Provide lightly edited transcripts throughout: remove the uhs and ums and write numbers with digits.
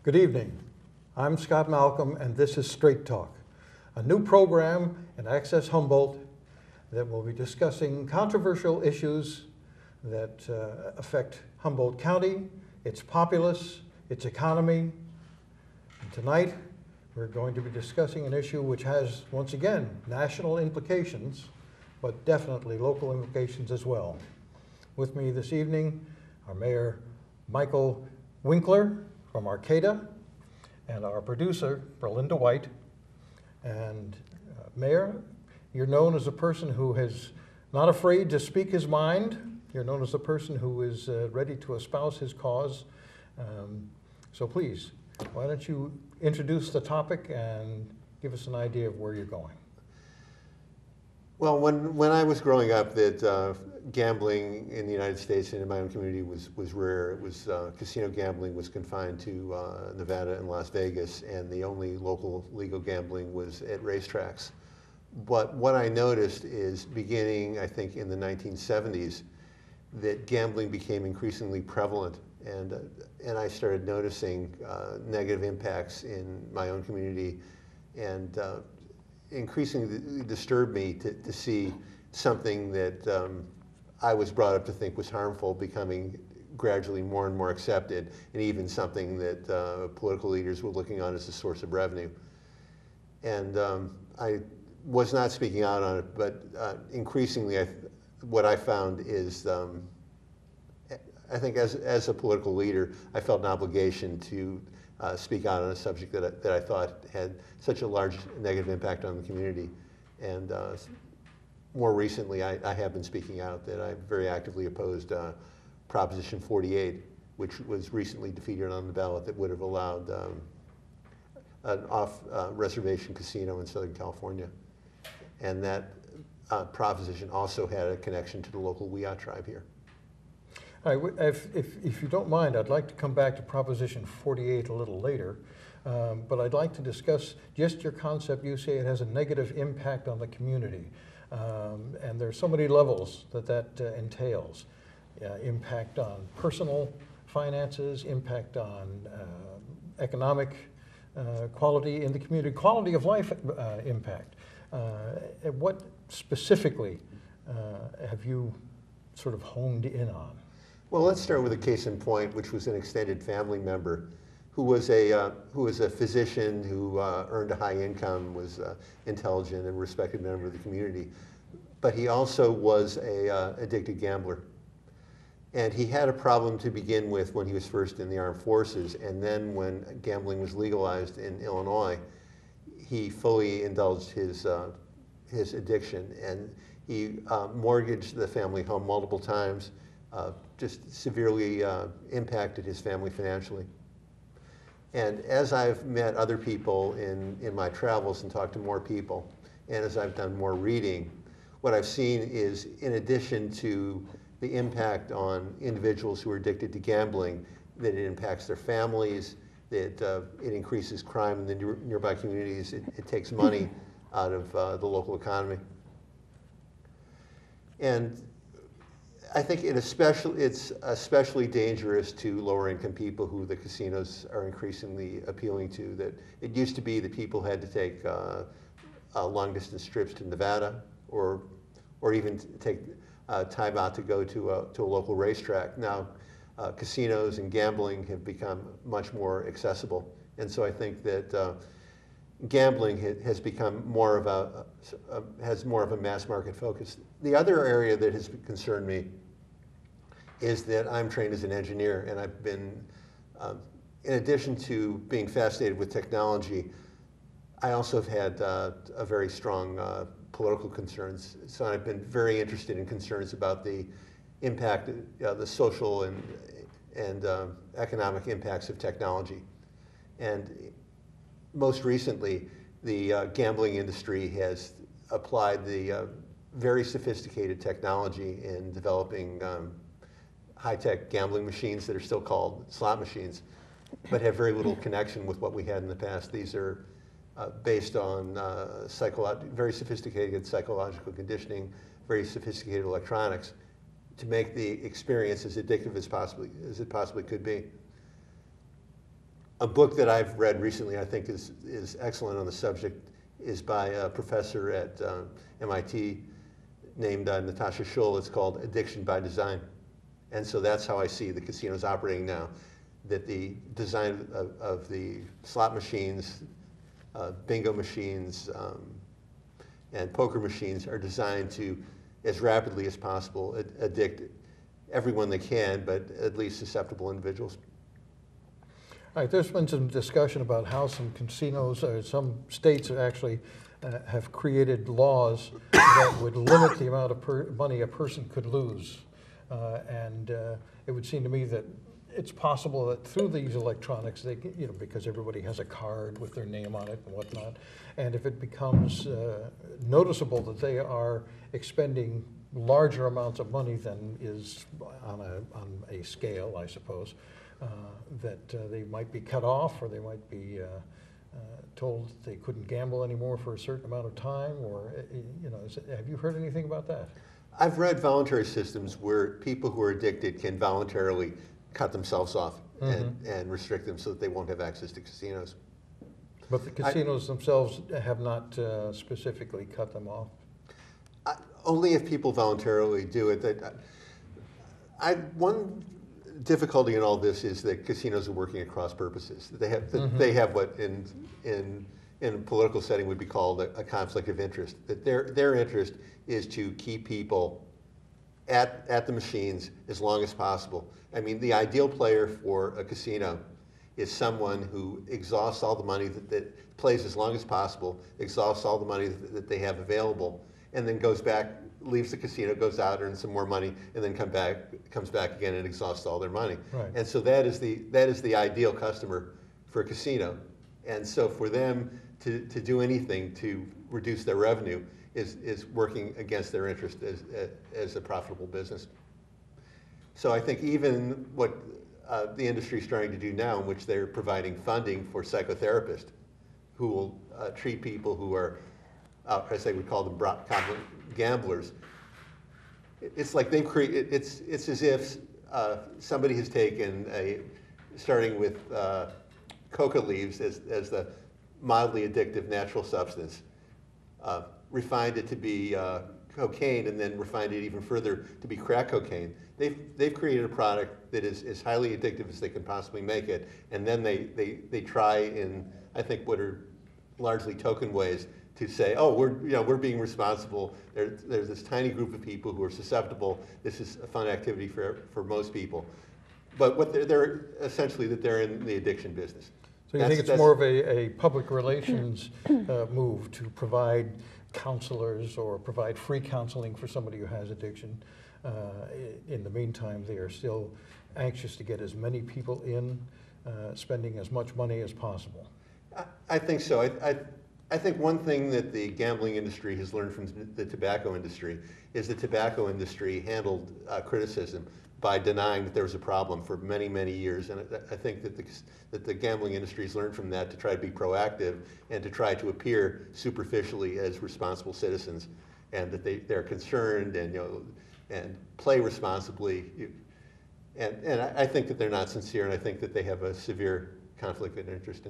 Good evening. I'm Scott Malcolm, and this is Straight Talk, a new program in Access Humboldt that will be discussing controversial issues that affect Humboldt County, its populace, its economy. And tonight, we're going to be discussing an issue which has, once again, national implications, but definitely local implications as well. With me this evening are Mayor Michael Winkler from Arcata, and our producer, Berlinda White. And Mayor, you're known as a person who is not afraid to speak his mind. You're known as a person who is ready to espouse his cause. So please, why don't you introduce the topic and give us an idea of where you're going. Well, when I was growing up, that gambling in the United States and in my own community was rare. It was casino gambling was confined to Nevada and Las Vegas, and the only local legal gambling was at racetracks. But what I noticed is, beginning I think in the 1970s, that gambling became increasingly prevalent, and I started noticing negative impacts in my own community, and increasingly disturbed me to see something that I was brought up to think was harmful becoming gradually more and more accepted, and even something that political leaders were looking on as a source of revenue. And I was not speaking out on it, but increasingly what I found is, I think as a political leader, I felt an obligation to speak out on a subject that I thought had such a large negative impact on the community. And more recently, I have been speaking out that I very actively opposed Proposition 48, which was recently defeated on the ballot, that would have allowed an off-reservation casino in Southern California. And that proposition also had a connection to the local Wiyot tribe here. All right, if you don't mind, I'd like to come back to Proposition 48 a little later, but I'd like to discuss just your concept. You say it has a negative impact on the community, and there's so many levels that entails. Impact on personal finances, impact on economic quality in the community, quality of life impact. What specifically have you sort of honed in on? Well, let's start with a case in point, which was an extended family member who was a physician who earned a high income, was intelligent and respected member of the community, but he also was a addicted gambler. And he had a problem to begin with when he was first in the armed forces, and then when gambling was legalized in Illinois, he fully indulged his addiction, and he mortgaged the family home multiple times. Just severely impacted his family financially. And as I've met other people in my travels and talked to more people, and as I've done more reading, what I've seen is, in addition to the impact on individuals who are addicted to gambling, that it impacts their families, that it increases crime in the nearby communities, it takes money out of the local economy. And I think it's especially dangerous to lower income people who the casinos are increasingly appealing to. That it used to be that people had to take long distance trips to Nevada, or even take time out to go to a local racetrack. Now casinos and gambling have become much more accessible, and so I think that gambling has become more of a mass market focus. The other area that has concerned me is that I'm trained as an engineer, and I've been, in addition to being fascinated with technology, I also have had a very strong political concerns. So I've been very interested in concerns about the impact, the social and economic impacts of technology. And most recently, the gambling industry has applied the very sophisticated technology in developing high-tech gambling machines that are still called slot machines, but have very little connection with what we had in the past. These are based on very sophisticated psychological conditioning, very sophisticated electronics, to make the experience as addictive as it possibly could be. A book that I've read recently I think is excellent on the subject is by a professor at MIT named Natasha Schull. It's called Addiction by Design. And so that's how I see the casinos operating now, that the design of the slot machines, bingo machines, and poker machines are designed to, as rapidly as possible, addict everyone they can, but at least susceptible individuals. All right, there's been some discussion about how some casinos, or some states actually have created laws that would limit the amount of money a person could lose. And it would seem to me that it's possible that through these electronics, they, because everybody has a card with their name on it and whatnot, and if it becomes noticeable that they are expending larger amounts of money than is on a scale, I suppose, that they might be cut off, or they might be told that they couldn't gamble anymore for a certain amount of time, or have you heard anything about that? I've read voluntary systems where people who are addicted can voluntarily cut themselves off and restrict them so that they won't have access to casinos. But the casinos themselves have not specifically cut them off? Only if people voluntarily do it. One difficulty in all this is that casinos are working at cross purposes. They have what in a political setting would be called a conflict of interest. That their interest is to keep people at the machines as long as possible. I mean, the ideal player for a casino is someone who exhausts all the money that plays as long as possible, exhausts all the money that they have available, and then goes back, leaves the casino, goes out, earns some more money, and then comes back again and exhausts all their money. Right. And so that is the ideal customer for a casino. And so for them to do anything to reduce their revenue is working against their interest as a profitable business. So I think even what the industry is trying to do now, in which they're providing funding for psychotherapists who will treat people who are, as they would call them, gamblers. It's like they've created, it's as if somebody has taken starting with coca leaves as the mildly addictive natural substance, refined it to be cocaine, and then refined it even further to be crack cocaine. They've created a product that is as highly addictive as they can possibly make it, and then they try in, I think, what are largely token ways to say, oh, we're being responsible. There's this tiny group of people who are susceptible. This is a fun activity for most people. But what they're essentially that they're in the addiction business. So you think it's more of a public relations move to provide counselors or provide free counseling for somebody who has addiction. In the meantime, they are still anxious to get as many people in, spending as much money as possible. I think so. I think one thing that the gambling industry has learned from the tobacco industry is the tobacco industry handled criticism by denying that there was a problem for many, many years. And I think that the gambling industry has learned from that to try to be proactive and to try to appear superficially as responsible citizens, and that they're concerned and play responsibly. And I think that they're not sincere, and I think that they have a severe conflict of interest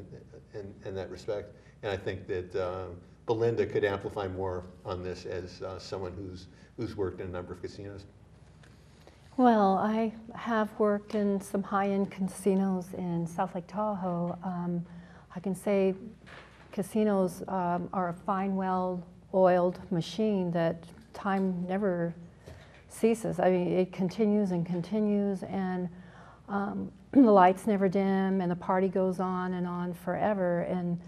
in that respect. And I think that Belinda could amplify more on this as someone who's worked in a number of casinos. Well, I have worked in some high-end casinos in South Lake Tahoe. I can say casinos are a fine, well-oiled machine that time never ceases. I mean, it continues and continues, and the lights never dim, and the party goes on and on forever. And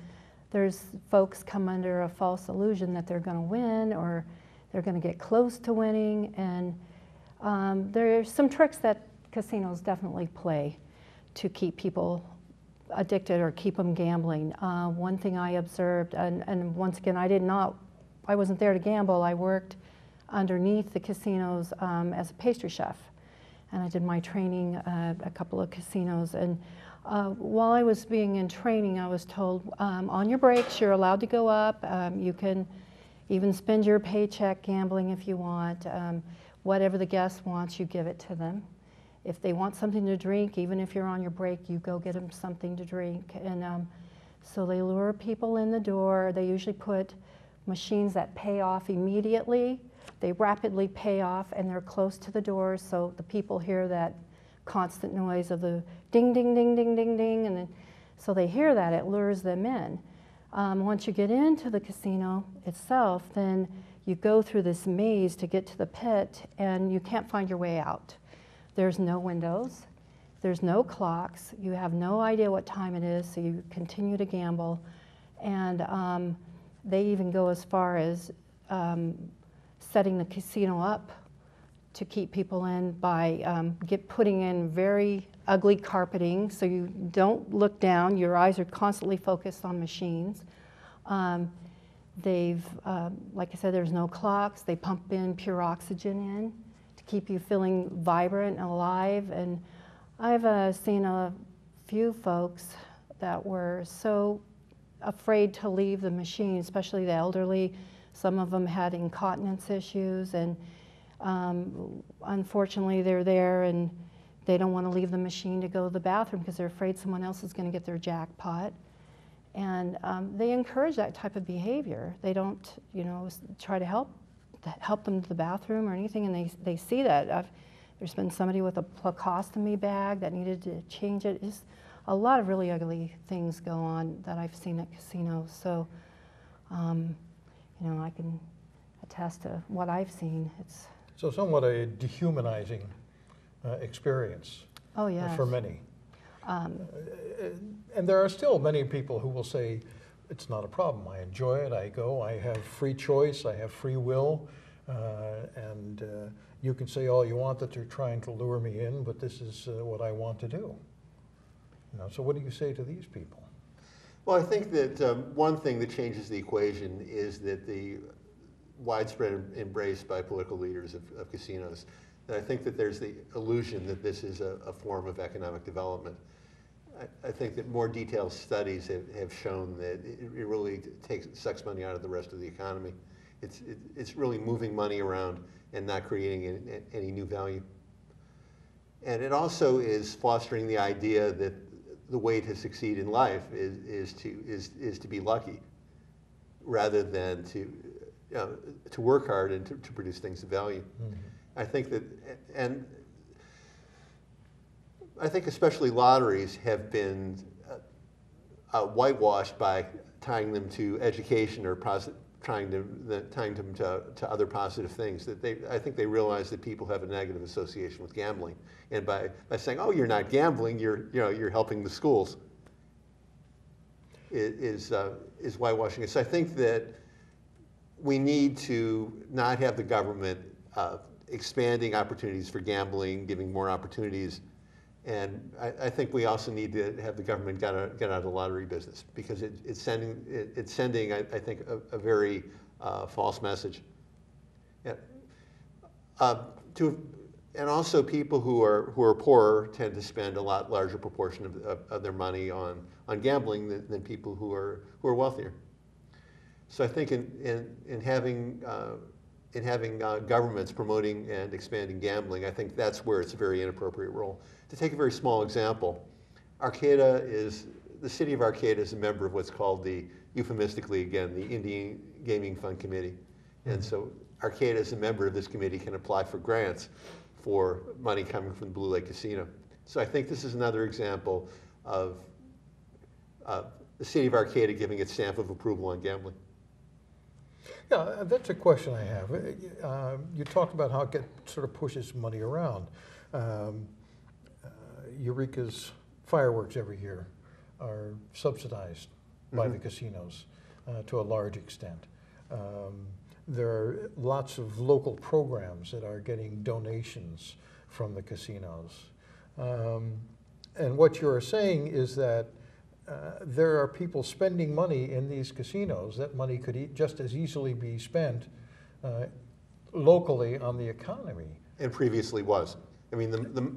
there's folks come under a false illusion that they're going to win, or they're going to get close to winning. And there's some tricks that casinos definitely play to keep people addicted or keep them gambling. One thing I observed, and once again, I wasn't there to gamble. I worked underneath the casinos as a pastry chef, and I did my training at a couple of casinos. And while I was being in training, I was told on your breaks you're allowed to go up. You can even spend your paycheck gambling if you want. Whatever the guest wants, you give it to them. if they want something to drink, even if you're on your break, you go get them something to drink. And so they lure people in the door. They usually put machines that pay off immediately. They rapidly pay off, and they're close to the doors, so the people hear that constant noise of the ding, ding, ding, ding, ding, ding, and then, so they hear that. It lures them in. Once you get into the casino itself, then you go through this maze to get to the pit, and you can't find your way out. There's no windows. There's no clocks. You have no idea what time it is, so you continue to gamble. And they even go as far as setting the casino up to keep people in by putting in very ugly carpeting so you don't look down. Your eyes are constantly focused on machines. Like I said, there's no clocks. They pump in pure oxygen in to keep you feeling vibrant and alive. And I've seen a few folks that were so afraid to leave the machine, especially the elderly. Some of them had incontinence issues, and unfortunately they're there and they don't want to leave the machine to go to the bathroom because they're afraid someone else is going to get their jackpot. And they encourage that type of behavior. They don't, try to help them to the bathroom or anything, and they see that. There's been somebody with a plecostomy bag that needed to change it. Just a lot of really ugly things go on that I've seen at casinos. So, I can attest to what I've seen. It's So somewhat a dehumanizing experience. Oh, yes. For many. And there are still many people who will say, it's not a problem. I enjoy it. I go. I have free choice. I have free will. And you can say all you want that you're trying to lure me in, but this is what I want to do. So what do you say to these people? Well, I think that one thing that changes the equation is that the widespread embrace by political leaders of casinos, that I think that there's the illusion that this is a form of economic development. I think that more detailed studies have shown that it really sucks money out of the rest of the economy. It's really moving money around and not creating any new value. And it also is fostering the idea that the way to succeed in life is to be lucky, rather than to work hard and to produce things of value. Mm-hmm. I think that, and I think especially lotteries have been whitewashed by tying them to education or tying them to other positive things. That I think they realize that people have a negative association with gambling, and by saying, "Oh, you're not gambling, you're helping the schools," is whitewashing it. So I think that we need to not have the government expanding opportunities for gambling, giving more opportunities. And I think we also need to have the government get out of the lottery business, because it's sending I think a very false message. And also people who are poorer tend to spend a lot larger proportion of their money on gambling than people who are wealthier. So I think in having governments promoting and expanding gambling, I think that's where it's a very inappropriate role. To take a very small example, the city of Arcata is a member of what's called euphemistically again, the Indian Gaming Fund Committee. And so Arcata, as a member of this committee, can apply for grants for money coming from the Blue Lake Casino. So I think this is another example of the city of Arcata giving its stamp of approval on gambling. Yeah, that's a question I have. You talked about how it sort of pushes money around. Eureka's fireworks every year are subsidized by the casinos to a large extent. There are lots of local programs that are getting donations from the casinos. And what you're saying is that there are people spending money in these casinos. That money could just as easily be spent locally on the economy. And previously was. I mean,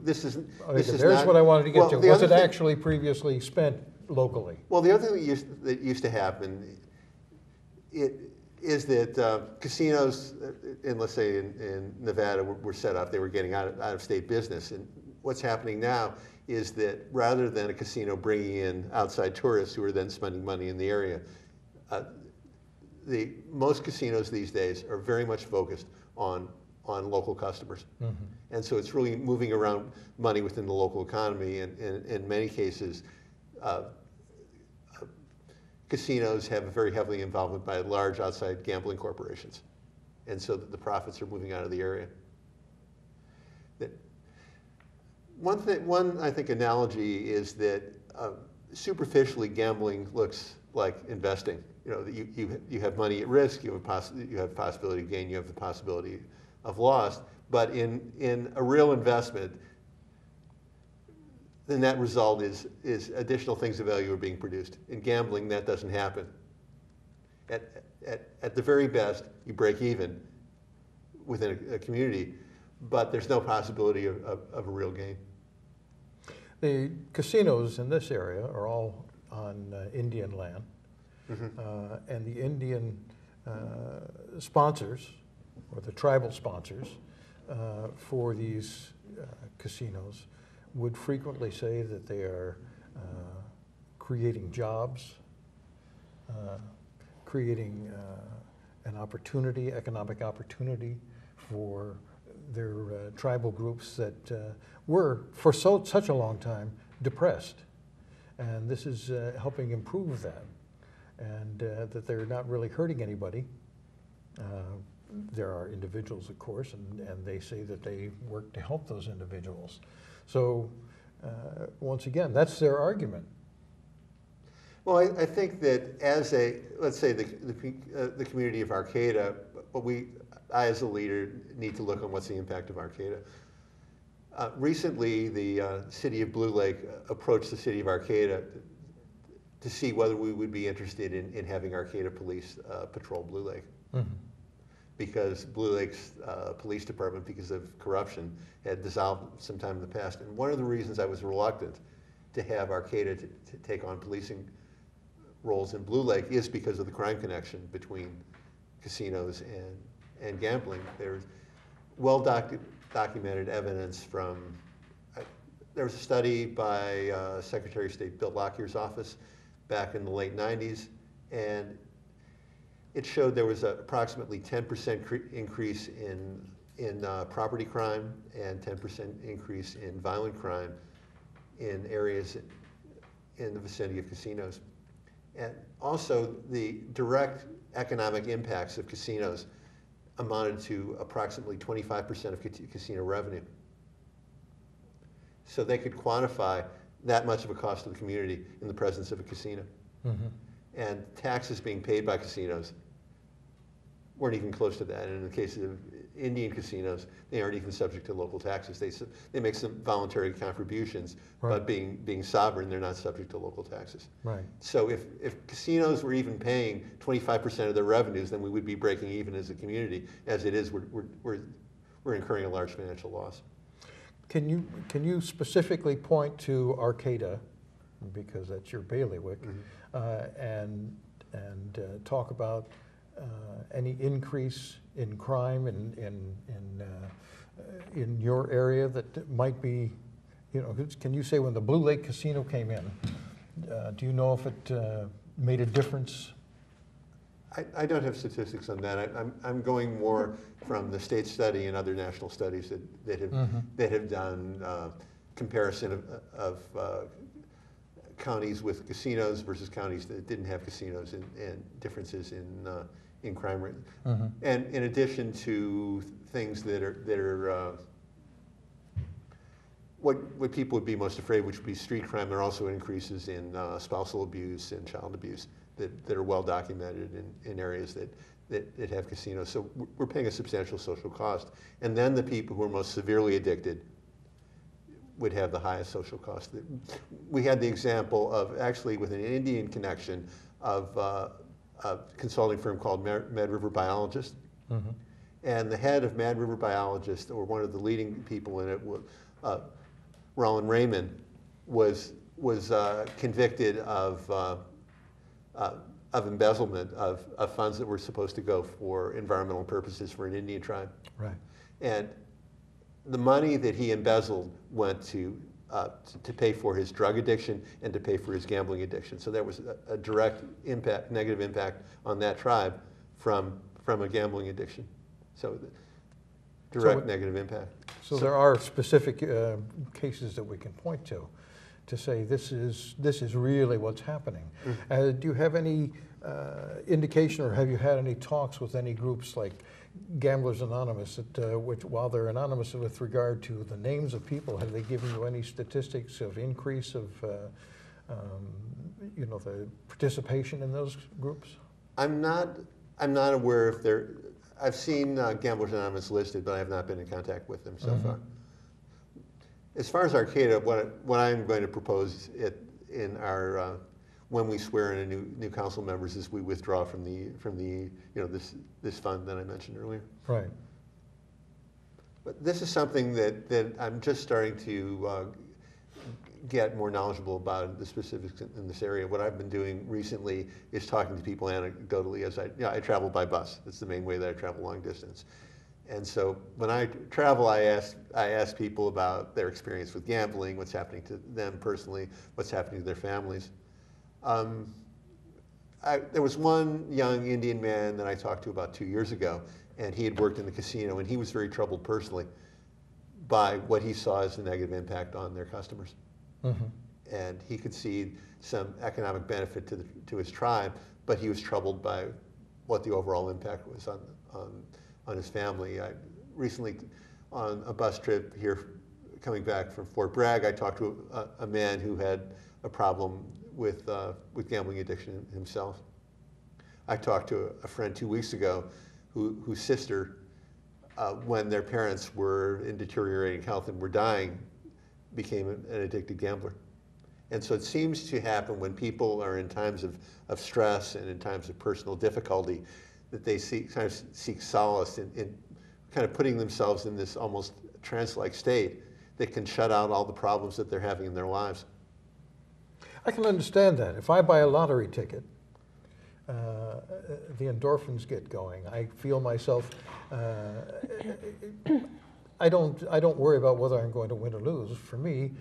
this is There's not, what I wanted to get to. Was it thing, actually previously spent locally? Well, the other thing that used to happen is that casinos, let's say in Nevada, were set up. They were getting out of state business, and what's happening now is that rather than a casino bringing in outside tourists who are then spending money in the area, most casinos these days are very much focused on local customers. Mm-hmm. And so it's really moving around money within the local economy, and in many cases, casinos have a very heavily involvement by large outside gambling corporations. And so the profits are moving out of the area. One I think analogy is that superficially gambling looks like investing. You know, you have money at risk, you have possibility of gain, you have the possibility of loss. But in a real investment, the net result is additional things of value are being produced. In gambling, that doesn't happen. At the very best, you break even within a community, but there's no possibility of a real gain. The casinos in this area are all on Indian land, mm-hmm. And the Indian sponsors, or the tribal sponsors, for these casinos would frequently say that they are creating jobs, creating an opportunity, economic opportunity for their tribal groups that were, for such a long time, depressed. And this is helping improve that, and that they're not really hurting anybody. There are individuals, of course, and they say that they work to help those individuals. So, once again, that's their argument. Well, I think that as let's say the community of Arcata, I as a leader need to look on what's the impact of Arcata. Recently, the city of Blue Lake approached the city of Arcata to see whether we would be interested in having Arcata police patrol Blue Lake. Mm-hmm. Because Blue Lake's police department, because of corruption, had dissolved sometime in the past. And one of the reasons I was reluctant to have Arcata to take on policing roles in Blue Lake is because of the crime connection between casinos and gambling. There's documented evidence from, there was a study by Secretary of State Bill Lockyer's office back in the late 90s, and it showed there was approximately 10% increase in property crime and 10% increase in violent crime in areas in the vicinity of casinos. And also the direct economic impacts of casinos amounted to approximately 25% of casino revenue. So they could quantify that much of a cost to the community in the presence of a casino. Mm-hmm. And taxes being paid by casinos weren't even close to that. And in the case of Indian casinos, they aren't even subject to local taxes. They make some voluntary contributions, right. But being sovereign, they're not subject to local taxes. Right. So if casinos were even paying 25% of their revenues, then we would be breaking even as a community. As it is, we're incurring a large financial loss. Can you specifically point to Arcata, because that's your bailiwick, mm-hmm. and talk about any increase in crime in your area that might be, can you say when the Blue Lake Casino came in, do you know if it made a difference? I don't have statistics on that. I'm going more from the state study and other national studies that have mm-hmm. that have done comparison of counties with casinos versus counties that didn't have casinos, and differences in crime rate. Mm-hmm. And in addition to things that are what people would be most afraid, which would be street crime, there are also increases in spousal abuse and child abuse that are well documented in areas that have casinos. So we're paying a substantial social cost. And then the people who are most severely addicted would have the highest social cost. We had the example of, actually with an Indian connection, of a consulting firm called Mad River Biologist. Mm-hmm. And the head of Mad River Biologist, or one of the leading people in it, Roland Raymond, was convicted of embezzlement of funds that were supposed to go for environmental purposes for an Indian tribe. Right. And the money that he embezzled went to pay for his drug addiction and to pay for his gambling addiction. So there was a direct impact, negative impact on that tribe from a gambling addiction. So direct negative impact. So there are specific cases that we can point to say this is really what's happening. Do you have any indication, or have you had any talks with any groups like Gamblers Anonymous, that, which, while they're anonymous with regard to the names of people, have they given you any statistics of increase of you know, the participation in those groups? I'm not aware if they're. I've seen Gamblers Anonymous listed, but I have not been in contact with them so far. As far as Arcata, what I'm going to propose in our when we swear in a new council members is we withdraw from the you know, this fund that I mentioned earlier. Right. But this is something that I'm just starting to get more knowledgeable about the specifics in this area. What I've been doing recently is talking to people anecdotally as I travel by bus. That's the main way that I travel long distance. And so when I travel, I ask people about their experience with gambling, what's happening to them personally, what's happening to their families. There was one young Indian man that I talked to about 2 years ago, and he had worked in the casino, and he was very troubled personally by what he saw as the negative impact on their customers. And he could see some economic benefit to his tribe, but he was troubled by what the overall impact was on his family. I recently, on a bus trip here, coming back from Fort Bragg, I talked to a man who had a problem with gambling addiction himself. I talked to a friend 2 weeks ago whose sister, when their parents were in deteriorating health and were dying, became an addicted gambler. And so it seems to happen when people are in times of stress and in times of personal difficulty, that they kind of seek solace in kind of putting themselves in this almost trance-like state that can shut out all the problems that they're having in their lives. I can understand that. If I buy a lottery ticket, the endorphins get going. I feel myself. I don't worry about whether I'm going to win or lose. For me,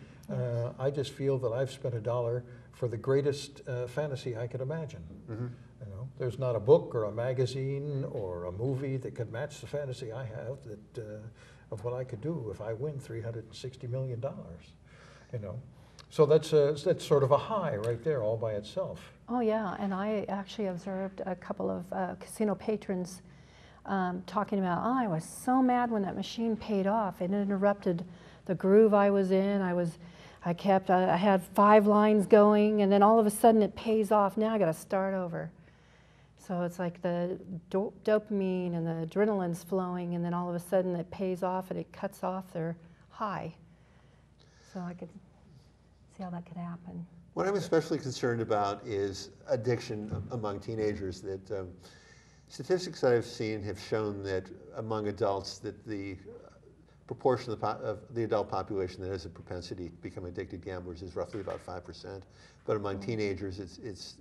I just feel that I've spent $1 for the greatest fantasy I could imagine. You know, there's not a book or a magazine or a movie that could match the fantasy I have of what I could do if I win $360 million. You know. So that's sort of a high right there all by itself. Oh yeah, and I actually observed a couple of casino patrons talking about, oh, I was so mad when that machine paid off. It interrupted the groove I was in. I had 5 lines going, and then all of a sudden it pays off. Now I got to start over. So it's like the dopamine and the adrenaline's flowing, and then all of a sudden it pays off and it cuts off their high. So I could see how that could happen. What I'm especially concerned about is addiction among teenagers. That statistics that I've seen have shown that among adults, that the proportion of the adult population that has a propensity to become addicted gamblers is roughly about 5%. But among teenagers, it's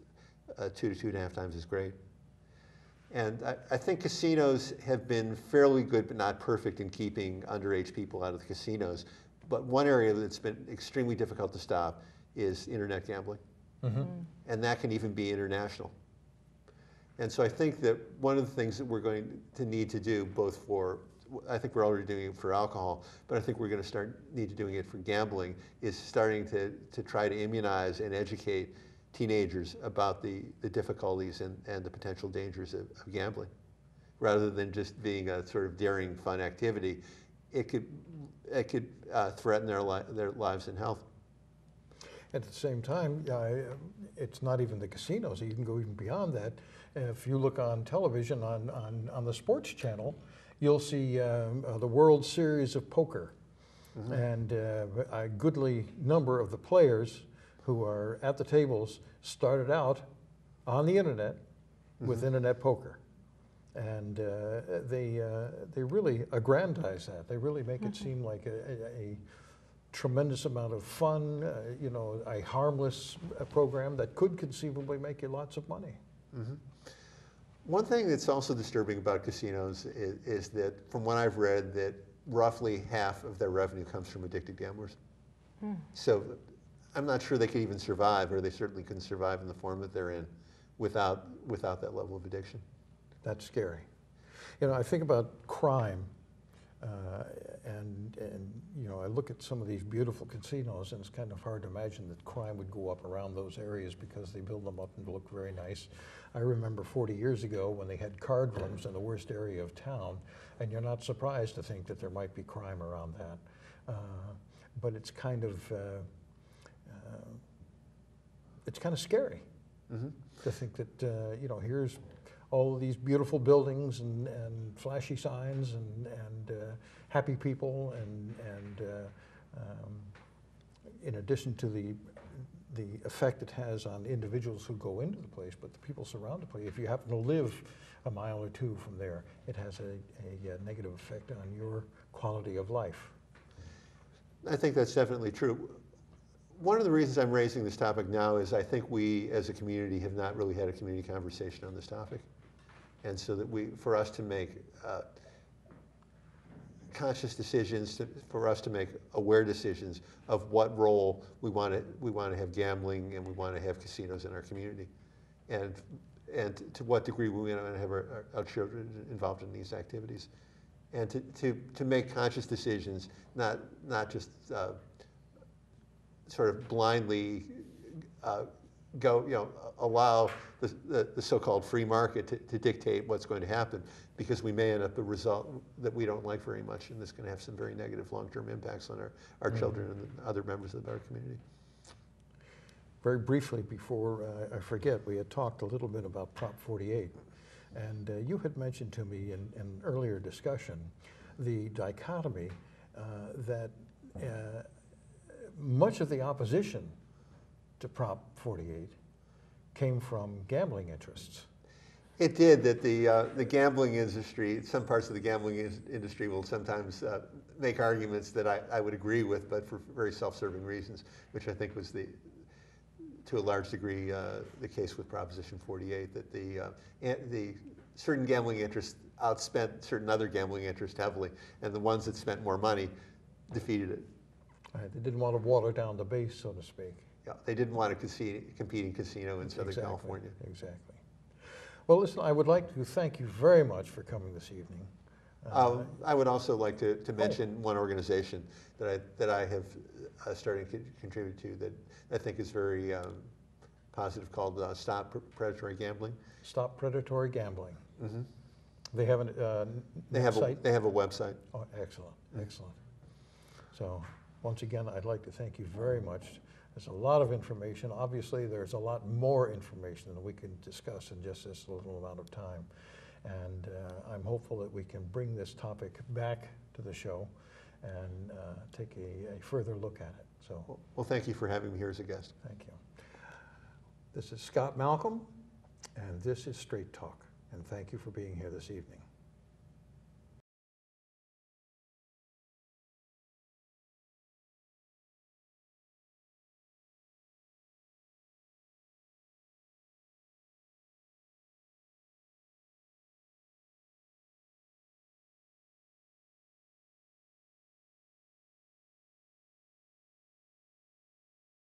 2 to 2.5 times as great. And I think casinos have been fairly good, but not perfect, in keeping underage people out of the casinos. But one area that's been extremely difficult to stop is internet gambling. And that can even be international. And so I think that one of the things that we're going to need to do, both for, I think we're already doing it for alcohol, but I think we're going to need to doing it for gambling, is starting to try to immunize and educate teenagers about the difficulties and the potential dangers of gambling. Rather than just being a sort of daring, fun activity, it could threaten their lives and health. At the same time, it's not even the casinos. You can go even beyond that. If you look on television, on the sports channel, you'll see the World Series of Poker. And a goodly number of the players who are at the tables started out on the internet with internet poker. And they really aggrandize that. They really make it seem like a tremendous amount of fun, you know, a harmless program that could conceivably make you lots of money. One thing that's also disturbing about casinos is that, from what I've read, that roughly half of their revenue comes from addicted gamblers. So I'm not sure they could even survive, or they certainly couldn't survive in the form that they're in without that level of addiction. That's scary. You know, I think about crime, and you know, I look at some of these beautiful casinos, and it's kind of hard to imagine that crime would go up around those areas because they build them up and look very nice. I remember 40 years ago when they had card rooms in the worst area of town, and you're not surprised to think that there might be crime around that. But it's kind of scary to think that you know, here's all of these beautiful buildings and flashy signs and happy people and in addition to the effect it has on individuals who go into the place, but the people surround the place. If you happen to live a mile or two from there, it has a negative effect on your quality of life. I think that's definitely true. One of the reasons I'm raising this topic now is I think we as a community have not really had a community conversation on this topic. And so that for us to make conscious decisions, for us to make aware decisions of what role we want to have gambling and we want to have casinos in our community, and to what degree we want to have our children involved in these activities, and to make conscious decisions, not just sort of blindly allow the so-called free market to dictate what's going to happen, because we may end up a result that we don't like very much, and this is going to have some very negative long-term impacts on our children and other members of our community. Very briefly, before I forget, we had talked a little bit about Prop 48, and you had mentioned to me in an earlier discussion the dichotomy that much of the opposition to Prop 48 came from gambling interests. It did. That the gambling industry, some parts of the gambling industry will sometimes make arguments that I would agree with, but for very self-serving reasons, which I think was to a large degree the case with Proposition 48, that the certain gambling interests outspent certain other gambling interests heavily, and the ones that spent more money defeated it. Right, they didn't want to water down the base, so to speak. Yeah, they didn't want to compete in casino in Southern California. Exactly. Well, listen, I would like to thank you very much for coming this evening. I would also like to mention one organization that I have started to contribute to that I think is very positive, called Stop Predatory Gambling. Stop Predatory Gambling. Mm-hmm. They have a website? They have a website. Oh, excellent, excellent. So once again, I'd like to thank you very much. There's a lot of information. Obviously, there's a lot more information than we can discuss in just this little amount of time. And I'm hopeful that we can bring this topic back to the show and take a further look at it. So, well, thank you for having me here as a guest. Thank you. This is Scott Malcolm, and this is Straight Talk. And thank you for being here this evening.